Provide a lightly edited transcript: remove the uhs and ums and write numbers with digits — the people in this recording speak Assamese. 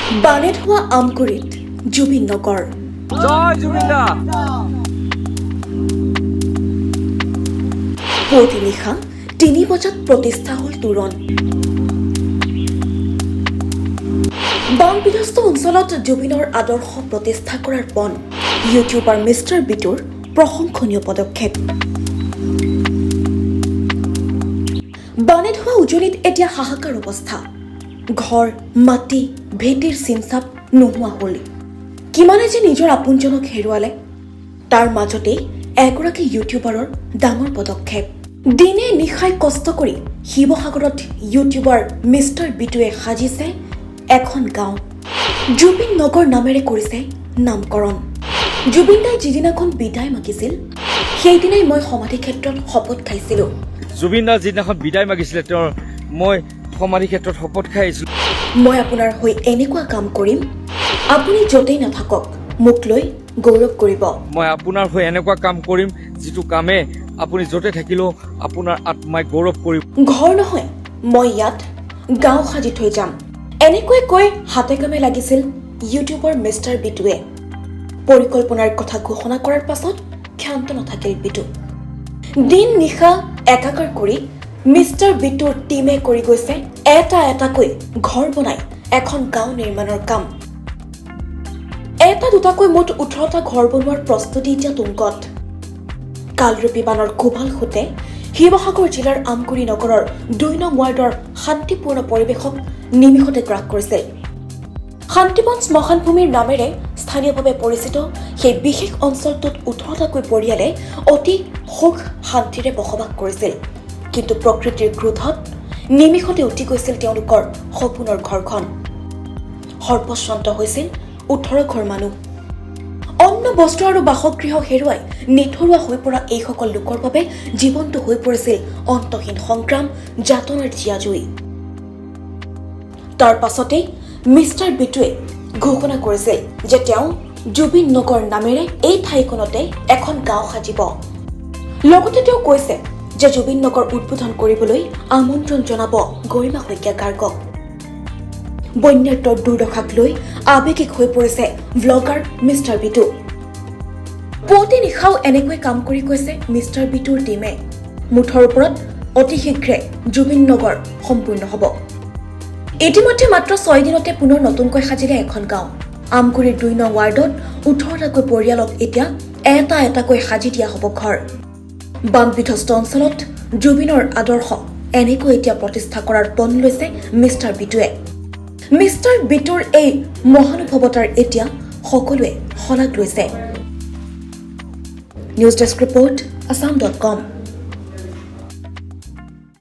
বানে ধোৱা আমগুৰিত জুবিন নগৰ। জয় জুবিন দা। পুৱতি নিশা ৩ বজাত প্ৰতিষ্ঠা হ'ল তোৰণ। বান বিধ্বস্ত অঞ্চলত জুবিনৰ আদৰ্শ প্ৰতিষ্ঠা কৰাৰ পণ ইউটিউবাৰ মিষ্টাৰ বিটুৰ প্ৰশংসনীয় পদক্ষেপ। বানে ধোৱা উজনিত এতিয়া হাহাকাৰ অৱস্থা। ঘৰ মাটি ভেটিৰ চিমচাপ নোহোৱা হ'ল। কিমানে যে নিজৰ আপোনজনক হেৰুৱালে। তাৰ মাজতেই এগৰাকী ইউটিউবাৰৰ ডাঙৰ পদক্ষেপ। দিনে নিশাই কষ্ট কৰি শিৱসাগৰত ইউটিউবাৰ মিষ্টাৰ বিটুৱে সাজিছে এখন গাঁও। জুবিন নগৰ নামেৰে কৰিছে নামকৰণ। জুবিন দাই যিদিনাখন বিদায় মাগিছিল সেইদিনাই মই সমাধি ক্ষেত্ৰত শপত খাইছিলোঁ। জুবিন দা যিদিনাখন বিদায় মাগিছিলে তেওঁৰ মই সমাধি ক্ষেত্ৰত শপত খাই আহিছিলোঁ। মই আপোনাৰ হৈ এনেকুৱা কাম কৰিম আপুনি য'তেই নাথাকক মোক লৈ গৌৰৱ কৰিব। মই আপোনাৰ হৈ এনেকুৱা কাম কৰিম যিটো কামে আপুনি য'তে থাকিলেও আপোনাৰ আত্মাই গৌৰৱ কৰিব। ঘৰ নহয় মই ইয়াত গাঁও সাজি থৈ যাম এনেকৈ কৈ হাতে কামে লাগিছিল ইউটিউবাৰ মিষ্টাৰ বিটুৱে। পৰিকল্পনাৰ কথা ঘোষণা কৰাৰ পাছত ক্ষান্ত নাথাকিল বিটু। দিন নিশা একাকাৰ কৰি মিষ্টাৰ বিটুৰ টীমে কৰি গৈছে এটা এটাকৈ ঘৰ বনাই এখন গাঁও নিৰ্মাণৰ কাম। এটা দুটাকৈ মুঠ 18টা ঘৰ বনোৱাৰ প্ৰস্তুতি এতিয়া তুংগত। কালৰূপী বানৰ কোভাল সোঁতে শিৱসাগৰ জিলাৰ আমগুৰি নগৰৰ ২ নং ৱাৰ্ডৰ শান্তিপূৰ্ণ পৰিৱেশক নিমিষতে গ্ৰাস কৰিছিল। শান্তিবন শ্মশানভূমিৰ নামেৰে স্থানীয়ভাৱে পৰিচিত সেই বিশেষ অঞ্চলটোত 18টাকৈ পৰিয়ালে অতি সুখ শান্তিৰে বসবাস কৰিছিল। কিন্তু প্ৰকৃতিৰ ক্ৰোধত নিমিষতে উটি গৈছিল তেওঁলোকৰ সপোনৰ ঘৰখন। সৰ্বস্বান্ত হৈছিল 18 ঘৰ মানুহ। অন্ন বস্ত্ৰ আৰু বাসগৃহ হেৰুৱাই নিথৰুৱা হৈ পৰা এইসকল লোকৰ বাবে জীৱনটো হৈ পৰিছিল অন্তহীন সংগ্ৰাম যাতনাৰ জীয়াজুই। তাৰ পাছতেই মিষ্টাৰ বিটুৱে ঘোষণা কৰিছিল যে তেওঁ জুবিন নগৰ নামেৰে এই ঠাইখনতে এখন গাঁও সাজিব। লগতে তেওঁ কৈছে যে জুবিন নগৰ উদ্বোধন কৰিবলৈ আমন্ত্ৰণ জনাব গৰিমা শইকীয়া গাৰ্গক। বন্যাৰ্তৰ দুৰ্দশাক লৈ আৱেগিক হৈ পৰিছে ব্লগাৰ মিষ্টাৰ বিটু। পুৱতি নিশাও এনেকৈ কাম কৰি গৈছে মিষ্টাৰ বিটুৰ টীমে। মুঠৰ ওপৰত অতি শীঘ্ৰে জুবিন নগৰ সম্পূৰ্ণ হ'ব। ইতিমধ্যে মাত্ৰ 6 দিনতে পুনৰ নতুনকৈ সাজিলে এখন গাঁও। আমগুৰিৰ 2 নং ৱাৰ্ডত 18টাকৈ পৰিয়ালক এতিয়া এটা এটাকৈ সাজি দিয়া হ'ব ঘৰ। বান বিধ্বস্ত অঞ্চলত জুবিনৰ আদৰ্শ এনেকৈ এতিয়া প্ৰতিষ্ঠা কৰাৰ পণ লৈছে মিষ্টাৰ বিটুৱে। মিষ্টাৰ বিটুৰ এই মহানুভৱতাৰ এতিয়া সকলোৱে শলাগ লৈছে। News desk report AssamdotCom।